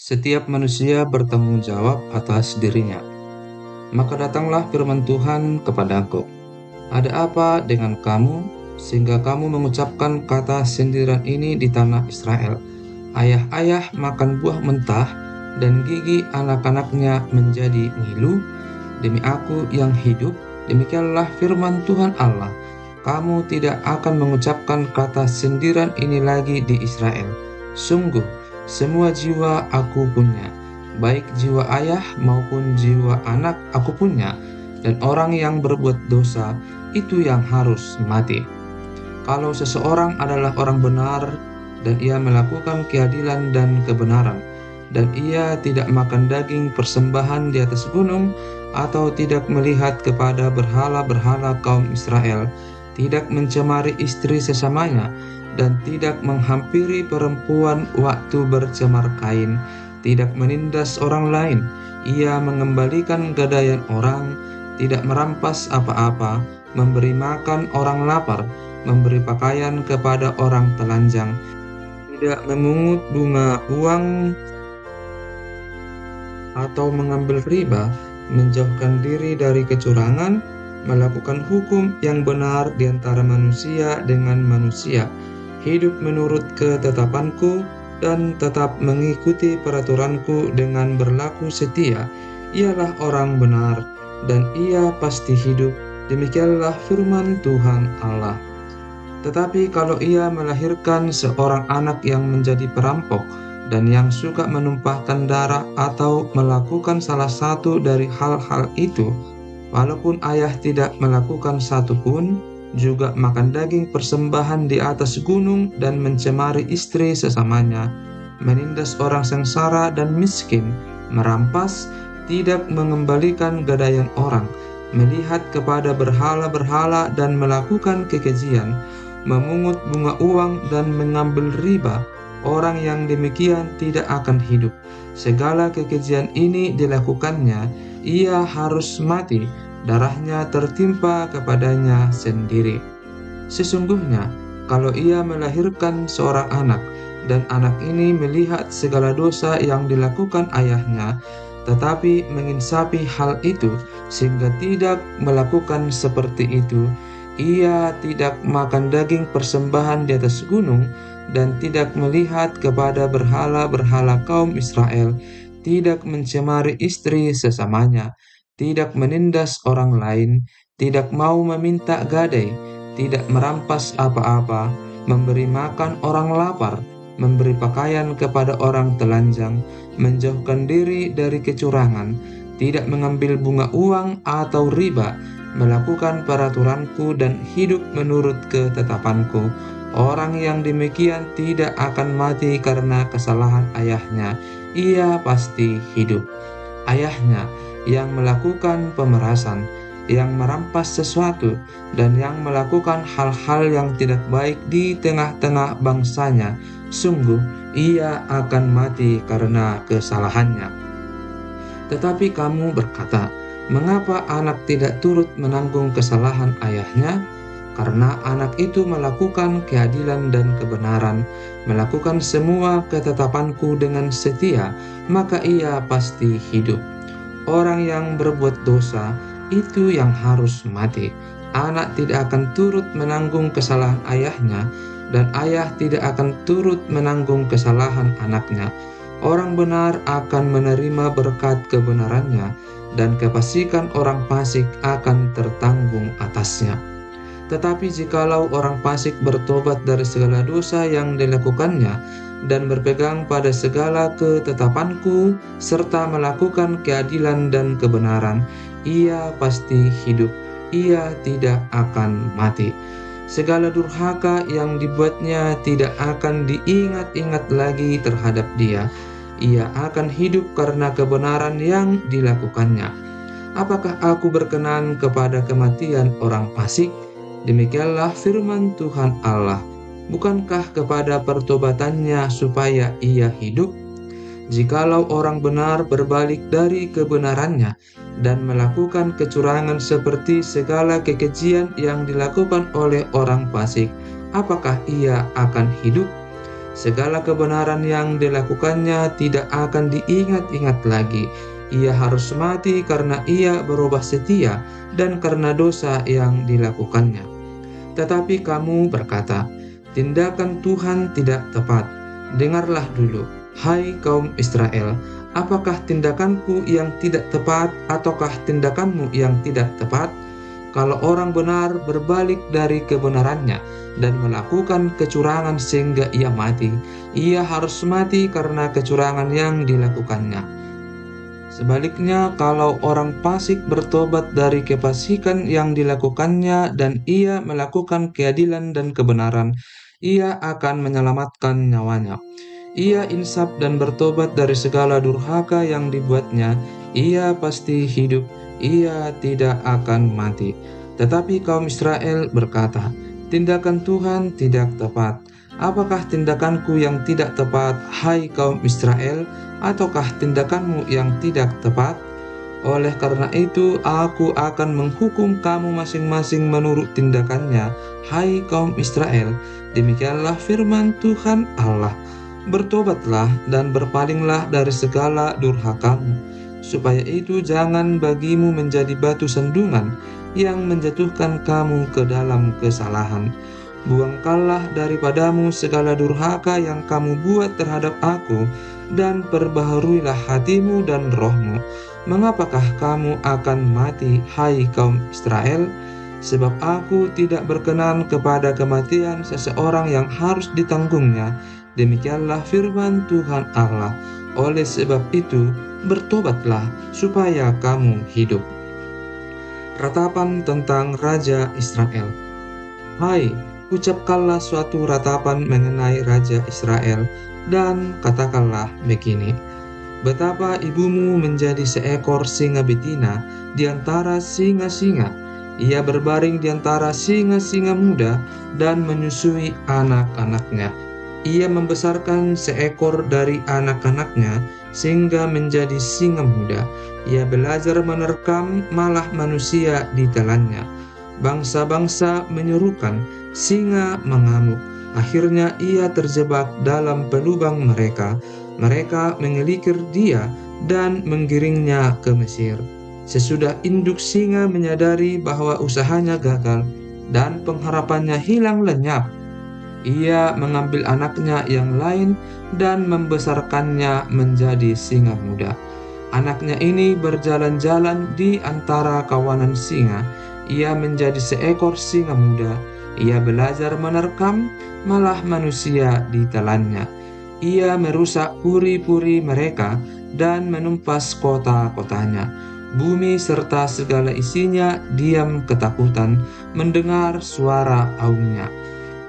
Setiap manusia bertanggung jawab atas dirinya. Maka datanglah firman Tuhan kepadaku, "Ada apa dengan kamu, sehingga kamu mengucapkan kata sindiran ini di tanah Israel? Ayah-ayah makan buah mentah, dan gigi anak-anaknya menjadi ngilu. Demi aku yang hidup, demikianlah firman Tuhan Allah, kamu tidak akan mengucapkan kata sindiran ini lagi di Israel. Sungguh, semua jiwa aku punya, baik jiwa ayah maupun jiwa anak aku punya, dan orang yang berbuat dosa itu yang harus mati. Kalau seseorang adalah orang benar dan ia melakukan keadilan dan kebenaran, dan ia tidak makan daging persembahan di atas gunung, atau tidak melihat kepada berhala-berhala kaum Israel, tidak mencemari istri sesamanya, dan tidak menghampiri perempuan waktu bercemar kain, tidak menindas orang lain, ia mengembalikan gadaian orang, tidak merampas apa-apa, memberi makan orang lapar, memberi pakaian kepada orang telanjang, tidak memungut bunga uang atau mengambil riba, menjauhkan diri dari kecurangan, melakukan hukum yang benar di antara manusia dengan manusia, hidup menurut ketetapanku, dan tetap mengikuti peraturanku dengan berlaku setia, ialah orang benar, dan ia pasti hidup. Demikianlah firman Tuhan Allah. Tetapi kalau ia melahirkan seorang anak yang menjadi perampok dan yang suka menumpahkan darah atau melakukan salah satu dari hal-hal itu, walaupun ayah tidak melakukan satu pun, juga makan daging persembahan di atas gunung dan mencemari istri sesamanya, menindas orang sengsara dan miskin, merampas, tidak mengembalikan gadaian orang, melihat kepada berhala-berhala dan melakukan kekejian, memungut bunga uang dan mengambil riba, orang yang demikian tidak akan hidup. Segala kekejian ini dilakukannya, ia harus mati, darahnya tertimpa kepadanya sendiri. Sesungguhnya, kalau ia melahirkan seorang anak, dan anak ini melihat segala dosa yang dilakukan ayahnya, tetapi menginsafi hal itu, sehingga tidak melakukan seperti itu, ia tidak makan daging persembahan di atas gunung, dan tidak melihat kepada berhala-berhala kaum Israel, tidak mencemari istri sesamanya, tidak menindas orang lain, tidak mau meminta gadai, tidak merampas apa-apa, memberi makan orang lapar, memberi pakaian kepada orang telanjang, menjauhkan diri dari kecurangan, tidak mengambil bunga uang atau riba, melakukan peraturanku dan hidup menurut ketetapanku. Orang yang demikian tidak akan mati karena kesalahan ayahnya, ia pasti hidup. Ayahnya yang melakukan pemerasan, yang merampas sesuatu, dan yang melakukan hal-hal yang tidak baik di tengah-tengah bangsanya, sungguh ia akan mati karena kesalahannya. Tetapi kamu berkata, mengapa anak tidak turut menanggung kesalahan ayahnya? Karena anak itu melakukan keadilan dan kebenaran, melakukan semua ketetapanku dengan setia, maka ia pasti hidup. Orang yang berbuat dosa, itu yang harus mati. Anak tidak akan turut menanggung kesalahan ayahnya, dan ayah tidak akan turut menanggung kesalahan anaknya. Orang benar akan menerima berkat kebenarannya, dan kefasikan orang fasik akan tertanggung atasnya. Tetapi jikalau orang fasik bertobat dari segala dosa yang dilakukannya, dan berpegang pada segala ketetapanku, serta melakukan keadilan dan kebenaran, ia pasti hidup, ia tidak akan mati. Segala durhaka yang dibuatnya tidak akan diingat-ingat lagi terhadap dia. Ia akan hidup karena kebenaran yang dilakukannya. Apakah aku berkenan kepada kematian orang fasik? Demikianlah firman Tuhan Allah. Bukankah kepada pertobatannya supaya ia hidup? Jikalau orang benar berbalik dari kebenarannya dan melakukan kecurangan seperti segala kekejian yang dilakukan oleh orang fasik, apakah ia akan hidup? Segala kebenaran yang dilakukannya tidak akan diingat-ingat lagi. Ia harus mati karena ia berubah setia dan karena dosa yang dilakukannya. Tetapi kamu berkata, tindakan Tuhan tidak tepat. Dengarlah dulu, hai kaum Israel, apakah tindakanku yang tidak tepat ataukah tindakanmu yang tidak tepat? Kalau orang benar berbalik dari kebenarannya dan melakukan kecurangan sehingga ia mati, ia harus mati karena kecurangan yang dilakukannya. Sebaliknya, kalau orang fasik bertobat dari kefasikan yang dilakukannya dan ia melakukan keadilan dan kebenaran, ia akan menyelamatkan nyawanya. Ia insaf dan bertobat dari segala durhaka yang dibuatnya, ia pasti hidup, ia tidak akan mati. Tetapi kaum Israel berkata, tindakan Tuhan tidak tepat. Apakah tindakanku yang tidak tepat, hai kaum Israel, ataukah tindakanmu yang tidak tepat? Oleh karena itu, aku akan menghukum kamu masing-masing menurut tindakannya, hai kaum Israel. Demikianlah firman Tuhan Allah. Bertobatlah dan berpalinglah dari segala durhakamu, supaya itu jangan bagimu menjadi batu sandungan yang menjatuhkan kamu ke dalam kesalahan. Buangkanlah daripadamu segala durhaka yang kamu buat terhadap aku, dan perbaharuilah hatimu dan rohmu. Mengapakah kamu akan mati, hai kaum Israel? Sebab aku tidak berkenan kepada kematian seseorang yang harus ditanggungnya. Demikianlah firman Tuhan Allah. Oleh sebab itu, bertobatlah supaya kamu hidup. Ratapan tentang Raja Israel. Hai, ucapkanlah suatu ratapan mengenai Raja Israel, dan katakanlah begini: betapa ibumu menjadi seekor singa betina di antara singa-singa. Ia berbaring di antara singa-singa muda dan menyusui anak-anaknya. Ia membesarkan seekor dari anak-anaknya sehingga menjadi singa muda. Ia belajar menerkam, malah manusia ditelannya. Bangsa-bangsa menyerukan, singa mengamuk. Akhirnya ia terjebak dalam pelubang mereka. Mereka mengelikir dia dan menggiringnya ke Mesir. Sesudah induk singa menyadari bahwa usahanya gagal dan pengharapannya hilang lenyap, ia mengambil anaknya yang lain dan membesarkannya menjadi singa muda. Anaknya ini berjalan-jalan di antara kawanan singa. Ia menjadi seekor singa muda. Ia belajar menerkam, malah manusia ditelannya. Ia merusak puri-puri mereka dan menumpas kota-kotanya. Bumi serta segala isinya diam ketakutan mendengar suara aungnya.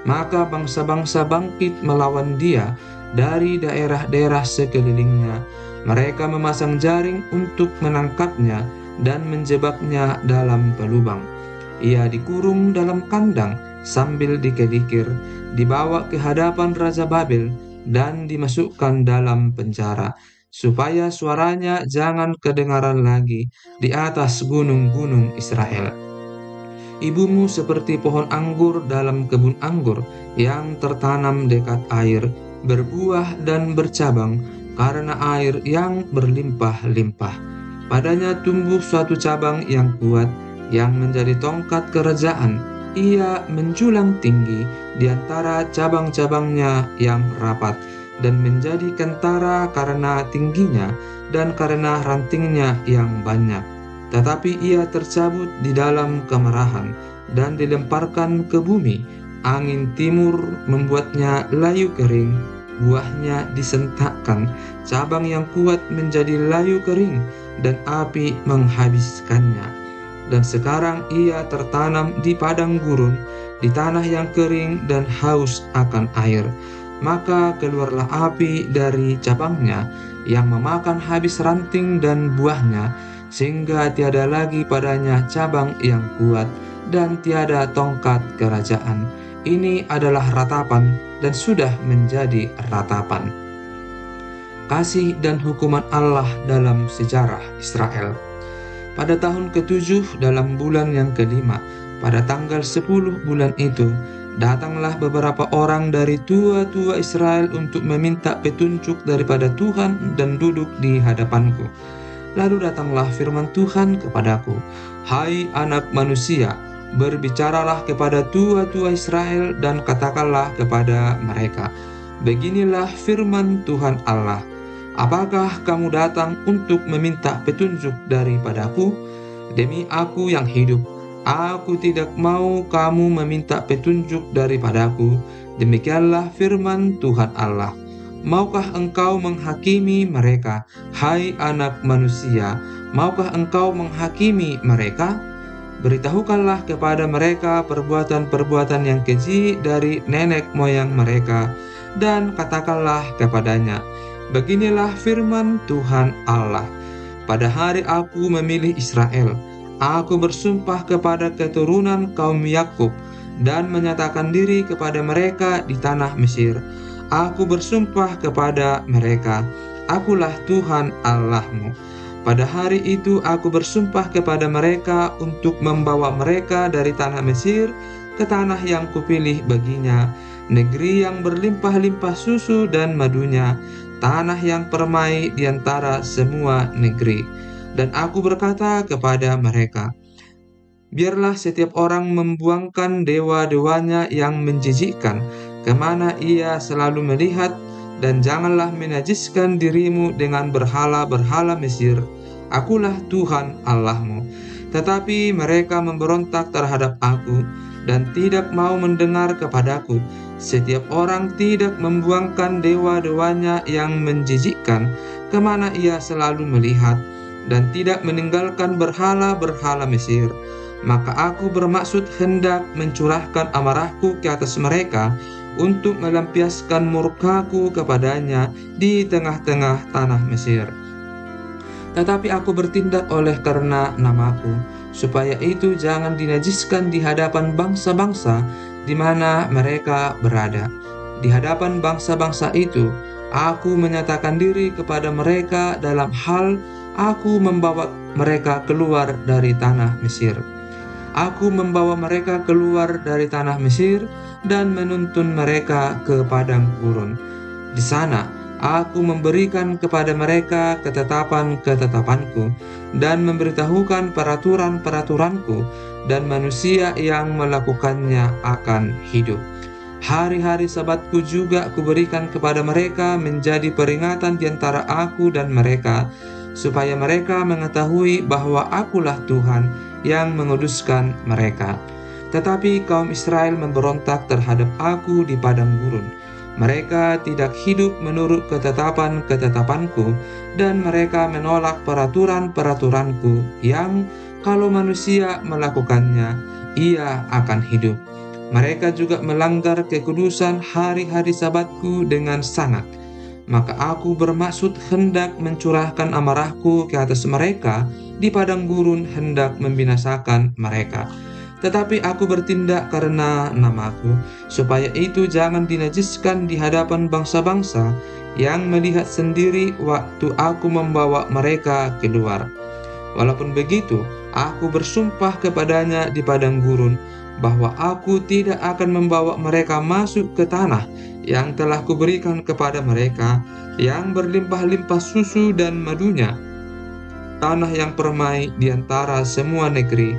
Maka bangsa-bangsa bangkit melawan dia dari daerah-daerah sekelilingnya. Mereka memasang jaring untuk menangkapnya dan menjebaknya dalam pelubang. Ia dikurung dalam kandang sambil dikelikir, dibawa ke hadapan Raja Babel dan dimasukkan dalam penjara, supaya suaranya jangan kedengaran lagi di atas gunung-gunung Israel. Ibumu seperti pohon anggur dalam kebun anggur yang tertanam dekat air, berbuah dan bercabang karena air yang berlimpah-limpah. Padanya tumbuh suatu cabang yang kuat, yang menjadi tongkat kerajaan. Ia menjulang tinggi di antara cabang-cabangnya yang rapat, dan menjadi kentara karena tingginya dan karena rantingnya yang banyak. Tetapi ia tercabut di dalam kemarahan dan dilemparkan ke bumi. Angin timur membuatnya layu kering, buahnya disentakkan, cabang yang kuat menjadi layu kering, dan api menghabiskannya. Dan sekarang ia tertanam di padang gurun, di tanah yang kering dan haus akan air. Maka keluarlah api dari cabangnya, yang memakan habis ranting dan buahnya, sehingga tiada lagi padanya cabang yang kuat, dan tiada tongkat kerajaan. Ini adalah ratapan dan sudah menjadi ratapan. Kasih dan hukuman Allah dalam sejarah Israel. Pada tahun ke-7 dalam bulan yang ke-5, pada tanggal 10 bulan itu, Datanglah beberapa orang dari tua-tua Israel untuk meminta petunjuk daripada Tuhan dan duduk di hadapanku. Lalu datanglah firman Tuhan kepadaku, "Hai anak manusia, berbicaralah kepada tua-tua Israel dan katakanlah kepada mereka, beginilah firman Tuhan Allah. Apakah kamu datang untuk meminta petunjuk daripadaku? Demi aku yang hidup, aku tidak mau kamu meminta petunjuk daripadaku. Demikianlah firman Tuhan Allah. Maukah engkau menghakimi mereka, hai anak manusia? Maukah engkau menghakimi mereka? Beritahukanlah kepada mereka perbuatan-perbuatan yang keji dari nenek moyang mereka, dan katakanlah kepadanya, beginilah firman Tuhan Allah. Pada hari aku memilih Israel, aku bersumpah kepada keturunan kaum Yakub dan menyatakan diri kepada mereka di tanah Mesir. Aku bersumpah kepada mereka, akulah Tuhan Allahmu. Pada hari itu aku bersumpah kepada mereka untuk membawa mereka dari tanah Mesir ke tanah yang kupilih baginya, negeri yang berlimpah-limpah susu dan madunya, tanah yang permai di antara semua negeri. Dan aku berkata kepada mereka, biarlah setiap orang membuangkan dewa-dewanya yang menjijikkan, kemana ia selalu melihat, dan janganlah menajiskan dirimu dengan berhala-berhala Mesir. Akulah Tuhan Allahmu. Tetapi mereka memberontak terhadap aku, dan tidak mau mendengar kepadaku. Setiap orang tidak membuangkan dewa-dewanya yang menjijikkan, kemana ia selalu melihat, dan tidak meninggalkan berhala-berhala Mesir. Maka aku bermaksud hendak mencurahkan amarahku ke atas mereka untuk melampiaskan murkaku kepadanya di tengah-tengah tanah Mesir. Tetapi aku bertindak oleh karena namaku, supaya itu jangan dinajiskan di hadapan bangsa-bangsa di mana mereka berada. Di hadapan bangsa-bangsa itu, aku menyatakan diri kepada mereka dalam hal aku membawa mereka keluar dari tanah Mesir. Aku membawa mereka keluar dari tanah Mesir dan menuntun mereka ke padang gurun. Di sana aku memberikan kepada mereka ketetapan-ketetapanku dan memberitahukan peraturan-peraturanku, dan manusia yang melakukannya akan hidup. Hari-hari Sabatku juga kuberikan kepada mereka menjadi peringatan di antara aku dan mereka, supaya mereka mengetahui bahwa akulah Tuhan yang menguduskan mereka. Tetapi kaum Israel memberontak terhadap aku di padang gurun. Mereka tidak hidup menurut ketetapan-ketetapanku, dan mereka menolak peraturan-peraturanku yang kalau manusia melakukannya, ia akan hidup. Mereka juga melanggar kekudusan hari-hari Sabatku dengan sangat. Maka aku bermaksud hendak mencurahkan amarahku ke atas mereka di padang gurun, hendak membinasakan mereka. Tetapi aku bertindak karena namaku, supaya itu jangan dinajiskan di hadapan bangsa-bangsa yang melihat sendiri waktu aku membawa mereka keluar. Walaupun begitu, aku bersumpah kepadanya di padang gurun, bahwa aku tidak akan membawa mereka masuk ke tanah yang telah kuberikan kepada mereka, yang berlimpah-limpah susu dan madunya, tanah yang permai di antara semua negeri.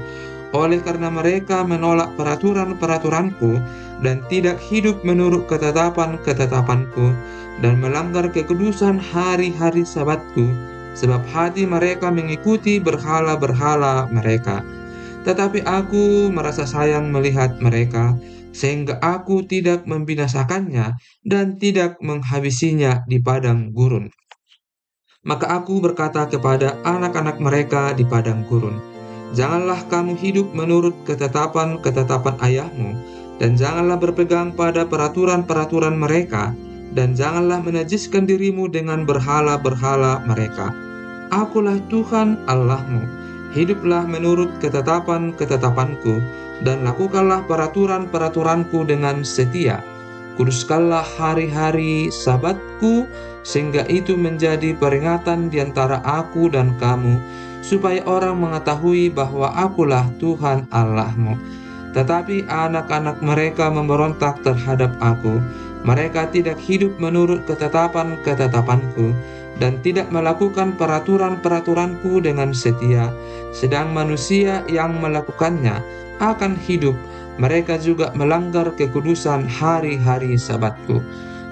Oleh karena mereka menolak peraturan-peraturanku dan tidak hidup menurut ketetapan-ketetapanku, dan melanggar kekudusan hari-hari Sabatku, sebab hati mereka mengikuti berhala-berhala mereka. Tetapi aku merasa sayang melihat mereka, sehingga aku tidak membinasakannya dan tidak menghabisinya di padang gurun. Maka aku berkata kepada anak-anak mereka di padang gurun, janganlah kamu hidup menurut ketetapan-ketetapan ayahmu, dan janganlah berpegang pada peraturan-peraturan mereka, dan janganlah menajiskan dirimu dengan berhala-berhala mereka. Akulah Tuhan Allahmu. Hiduplah menurut ketetapan-ketetapanku, dan lakukanlah peraturan-peraturanku dengan setia. Kuduskanlah hari-hari Sabatku, sehingga itu menjadi peringatan di antara aku dan kamu, supaya orang mengetahui bahwa akulah Tuhan Allahmu. Tetapi anak-anak mereka memberontak terhadap aku. Mereka tidak hidup menurut ketetapan-ketetapanku, dan tidak melakukan peraturan-peraturanku dengan setia. Sedang manusia yang melakukannya akan hidup. Mereka juga melanggar kekudusan hari-hari Sabatku.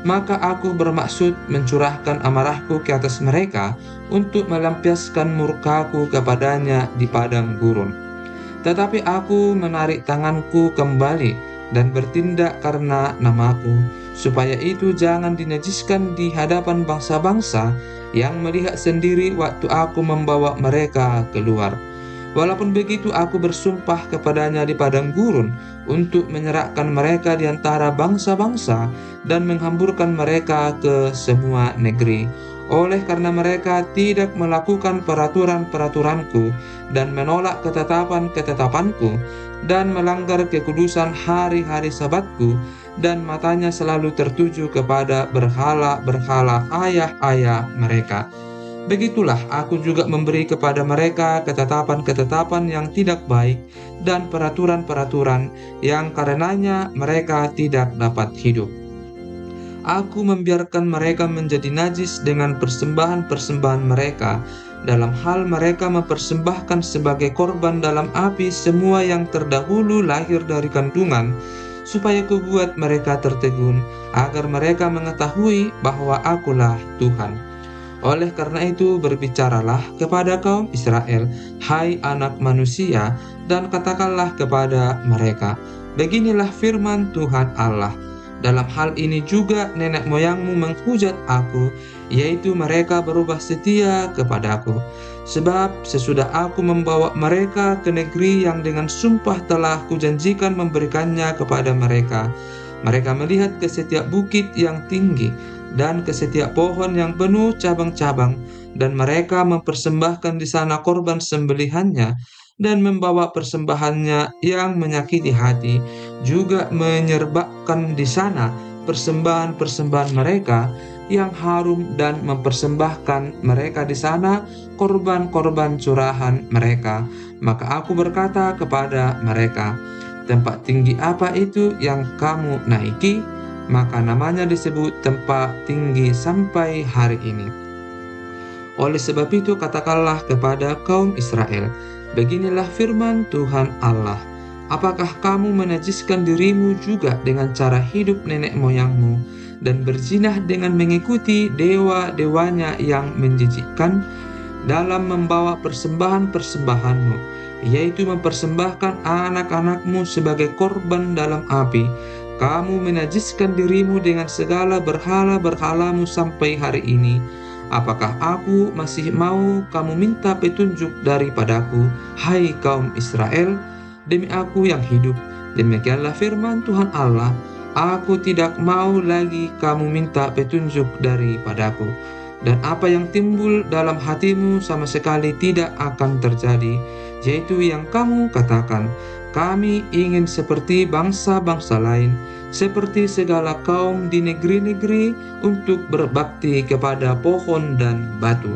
Maka aku bermaksud mencurahkan amarahku ke atas mereka untuk melampiaskan murkaku kepadanya di padang gurun. Tetapi aku menarik tanganku kembali dan bertindak karena namaku, supaya itu jangan dinajiskan di hadapan bangsa-bangsa yang melihat sendiri waktu aku membawa mereka keluar. Walaupun begitu, aku bersumpah kepadanya di padang gurun untuk menyerahkan mereka di antara bangsa-bangsa dan menghamburkan mereka ke semua negeri. Oleh karena mereka tidak melakukan peraturan-peraturanku dan menolak ketetapan-ketetapanku dan melanggar kekudusan hari-hari Sabatku, dan matanya selalu tertuju kepada berhala-berhala ayah-ayah mereka. Begitulah aku juga memberi kepada mereka ketetapan-ketetapan yang tidak baik dan peraturan-peraturan yang karenanya mereka tidak dapat hidup. Aku membiarkan mereka menjadi najis dengan persembahan-persembahan mereka, dalam hal mereka mempersembahkan sebagai korban dalam api semua yang terdahulu lahir dari kandungan, supaya kubuat mereka tertegun, agar mereka mengetahui bahwa akulah Tuhan. Oleh karena itu berbicaralah kepada kaum Israel, hai anak manusia, dan katakanlah kepada mereka, beginilah firman Tuhan Allah. Dalam hal ini juga nenek moyangmu menghujat aku, yaitu mereka berubah setia kepadaku. Sebab sesudah aku membawa mereka ke negeri yang dengan sumpah telah kujanjikan memberikannya kepada mereka, mereka melihat ke setiap bukit yang tinggi dan ke setiap pohon yang penuh cabang-cabang, dan mereka mempersembahkan di sana korban sembelihannya dan membawa persembahannya yang menyakiti hati, juga menyerbakkan di sana persembahan-persembahan mereka yang harum, dan mempersembahkan mereka di sana korban-korban curahan mereka. Maka aku berkata kepada mereka, tempat tinggi apa itu yang kamu naiki? Maka namanya disebut tempat tinggi sampai hari ini. Oleh sebab itu katakanlah kepada kaum Israel, beginilah firman Tuhan Allah, apakah kamu menajiskan dirimu juga dengan cara hidup nenek moyangmu, dan berzinah dengan mengikuti dewa-dewanya yang menjijikkan dalam membawa persembahan-persembahanmu, yaitu mempersembahkan anak-anakmu sebagai korban dalam api? Kamu menajiskan dirimu dengan segala berhala-berhalamu sampai hari ini. Apakah aku masih mau kamu minta petunjuk daripadaku, hai kaum Israel? Demi aku yang hidup, demikianlah firman Tuhan Allah, aku tidak mau lagi kamu minta petunjuk daripadaku. Dan apa yang timbul dalam hatimu sama sekali tidak akan terjadi, yaitu yang kamu katakan, kami ingin seperti bangsa-bangsa lain, seperti segala kaum di negeri-negeri, untuk berbakti kepada pohon dan batu.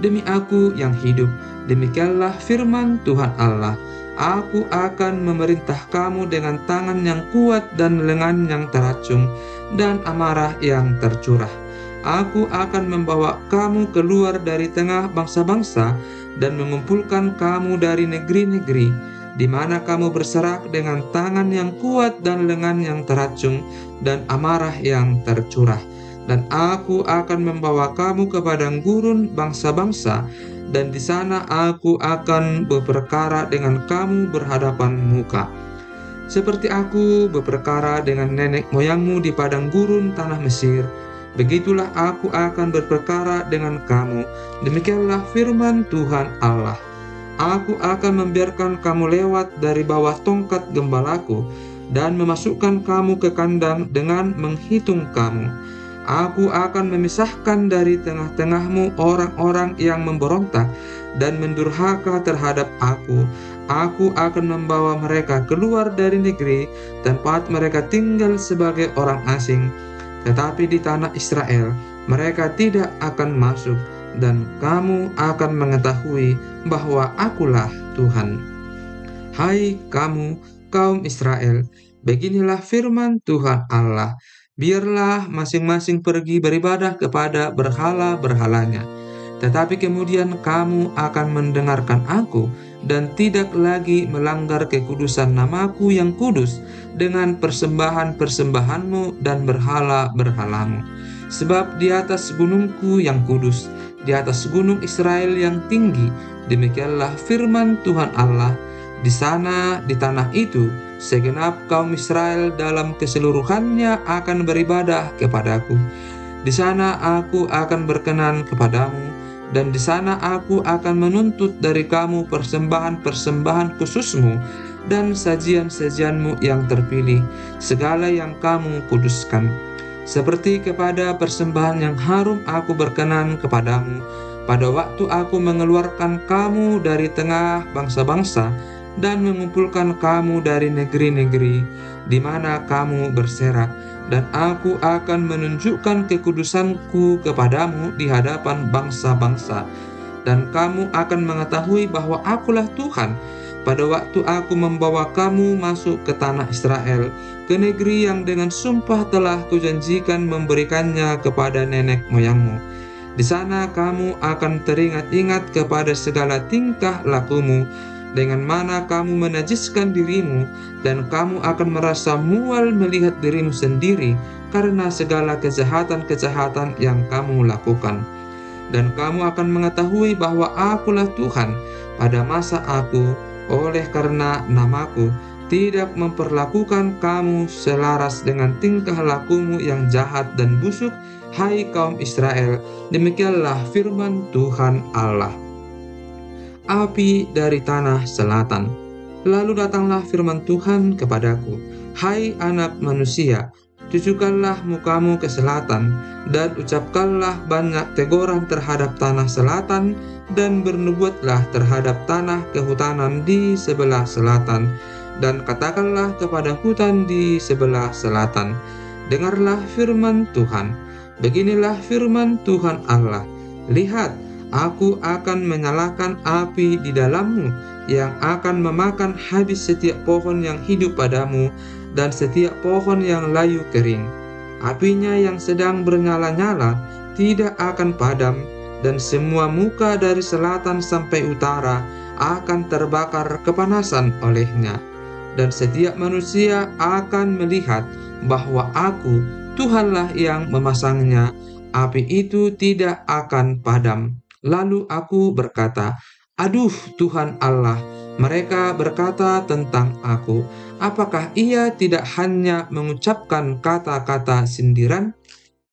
Demi aku yang hidup, demikianlah firman Tuhan Allah, aku akan memerintah kamu dengan tangan yang kuat dan lengan yang teracung dan amarah yang tercurah. Aku akan membawa kamu keluar dari tengah bangsa-bangsa dan mengumpulkan kamu dari negeri-negeri, di mana kamu berserak dengan tangan yang kuat dan lengan yang teracung dan amarah yang tercurah. Dan aku akan membawa kamu ke padang gurun bangsa-bangsa, dan di sana aku akan berperkara dengan kamu berhadapan muka. Seperti aku berperkara dengan nenek moyangmu di padang gurun tanah Mesir, begitulah aku akan berperkara dengan kamu. Demikianlah firman Tuhan Allah. Aku akan membiarkan kamu lewat dari bawah tongkat gembalaku, dan memasukkan kamu ke kandang dengan menghitung kamu. Aku akan memisahkan dari tengah-tengahmu orang-orang yang memberontak dan mendurhaka terhadap aku. Aku akan membawa mereka keluar dari negeri tempat mereka tinggal sebagai orang asing. Tetapi di tanah Israel mereka tidak akan masuk, dan kamu akan mengetahui bahwa akulah Tuhan. Hai kamu kaum Israel, beginilah firman Tuhan Allah, biarlah masing-masing pergi beribadah kepada berhala-berhalanya. Tetapi kemudian kamu akan mendengarkan aku dan tidak lagi melanggar kekudusan namaku yang kudus dengan persembahan-persembahanmu dan berhala-berhalamu. Sebab di atas gunungku yang kudus, di atas gunung Israel yang tinggi, demikianlah firman Tuhan Allah, di sana, di tanah itu, segenap kaum Israel dalam keseluruhannya akan beribadah kepadaku. Di sana aku akan berkenan kepadamu, dan di sana aku akan menuntut dari kamu persembahan-persembahan khususmu dan sajian-sajianmu yang terpilih, segala yang kamu kuduskan. Seperti kepada persembahan yang harum aku berkenan kepadamu, pada waktu aku mengeluarkan kamu dari tengah bangsa-bangsa dan mengumpulkan kamu dari negeri-negeri di mana kamu berserak, dan aku akan menunjukkan kekudusanku kepadamu di hadapan bangsa-bangsa, dan kamu akan mengetahui bahwa akulah Tuhan pada waktu aku membawa kamu masuk ke tanah Israel, ke negeri yang dengan sumpah telah kujanjikan memberikannya kepada nenek moyangmu. Di sana kamu akan teringat-ingat kepada segala tingkah lakumu, dengan mana kamu menajiskan dirimu, dan kamu akan merasa mual melihat dirimu sendiri karena segala kejahatan-kejahatan yang kamu lakukan. Dan kamu akan mengetahui bahwa akulah Tuhan pada masa aku, oleh karena namaku, tidak memperlakukan kamu selaras dengan tingkah lakumu yang jahat dan busuk, hai kaum Israel. Demikianlah firman Tuhan Allah. Api dari tanah selatan. Lalu datanglah firman Tuhan kepadaku, hai anak manusia, tujukanlah mukamu ke selatan, dan ucapkanlah banyak teguran terhadap tanah selatan, dan bernubuatlah terhadap tanah kehutanan di sebelah selatan, dan katakanlah kepada hutan di sebelah selatan, dengarlah firman Tuhan. Beginilah firman Tuhan Allah, lihat, aku akan menyalakan api di dalammu, yang akan memakan habis setiap pohon yang hidup padamu, dan setiap pohon yang layu kering. Apinya yang sedang bernyala-nyala tidak akan padam, dan semua muka dari selatan sampai utara akan terbakar kepanasan olehnya. Dan setiap manusia akan melihat bahwa aku, Tuhanlah yang memasangnya, api itu tidak akan padam. Lalu aku berkata, aduh Tuhan Allah, mereka berkata tentang aku, apakah ia tidak hanya mengucapkan kata-kata sindiran?